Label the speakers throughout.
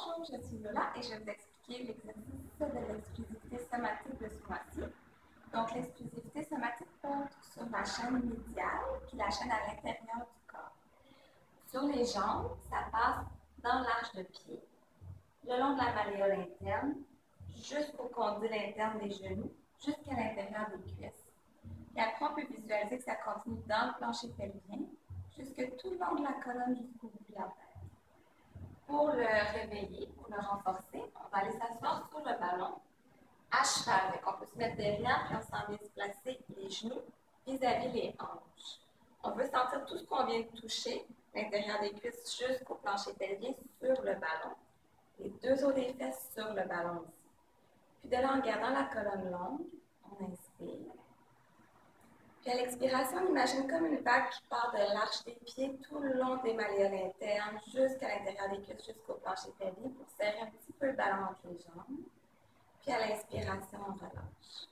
Speaker 1: Bonjour, je suis Lola et je vais vous expliquer l'exercice de l'exclusivité somatique de ce mois-ci. Donc, l'exclusivité somatique porte sur la chaîne médiale, qui est la chaîne à l'intérieur du corps. Sur les jambes, ça passe dans l'arche de pied, le long de la malléole interne, jusqu'au condyle interne des genoux, jusqu'à l'intérieur des cuisses. Et après, on peut visualiser que ça continue dans le plancher pelvien, jusque tout le long de la colonne jusqu'au bout de la tête. Pour le réveiller, pour le renforcer, on va aller s'asseoir sur le ballon à cheval. Donc, on peut se mettre derrière, puis on s'en vient se placer les genoux vis-à-vis les hanches. On veut sentir tout ce qu'on vient de toucher, l'intérieur des cuisses jusqu'au plancher pelvien sur le ballon. Les deux os des fesses sur le ballon aussi. Puis de là, en gardant la colonne longue, on inspire. Puis à l'expiration, on imagine comme une vague qui part de l'arche des pieds tout le long des malléoles internes jusqu'à l'intérieur des cuisses, jusqu'au plancher pelvien pour serrer un petit peu le ballon entre les jambes. Puis à l'inspiration, on relâche.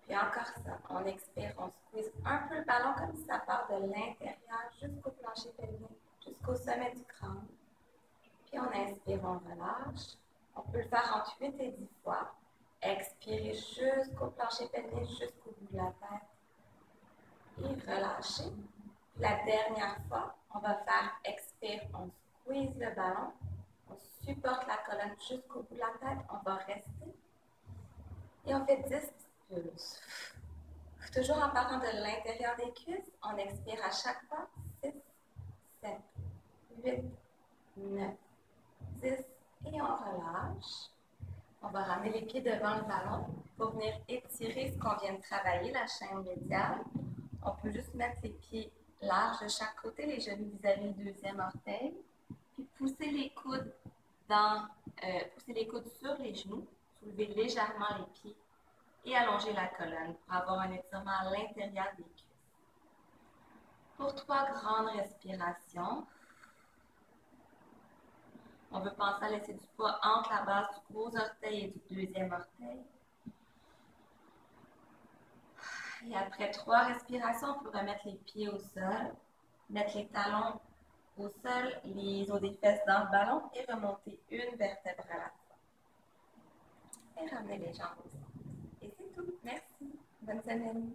Speaker 1: Puis encore ça, on expire, on squeeze un peu le ballon comme si ça part de l'intérieur jusqu'au plancher pelvien, jusqu'au sommet du crâne. Puis on inspire, on relâche. On peut le faire entre 8 et 10 fois. Expirer jusqu'au plancher pelvien, jusqu'au bout de la tête. Et relâcher. La dernière fois, on va faire expire, on squeeze le ballon, on supporte la colonne jusqu'au bout de la tête, on va rester. Et on fait 10 petites pulses. Toujours en partant de l'intérieur des cuisses, on expire à chaque fois 6, 7, 8, 9, 10 et on relâche. On va ramener les pieds devant le ballon pour venir étirer ce qu'on vient de travailler, la chaîne médiale. On peut juste mettre les pieds larges de chaque côté, les genoux vis-à-vis le deuxième orteil, puis pousser les coudes sur les genoux, soulever légèrement les pieds et allonger la colonne pour avoir un étirement à l'intérieur des cuisses. Pour 3 grandes respirations, on veut penser à laisser du poids entre la base du gros orteil et du deuxième orteil. Et après 3 respirations, on peut remettre les pieds au sol, mettre les talons au sol, les os des fesses dans le ballon et remonter une vertèbre à la fois. Et ramener les jambes au sol. Et c'est tout. Merci. Bonne semaine.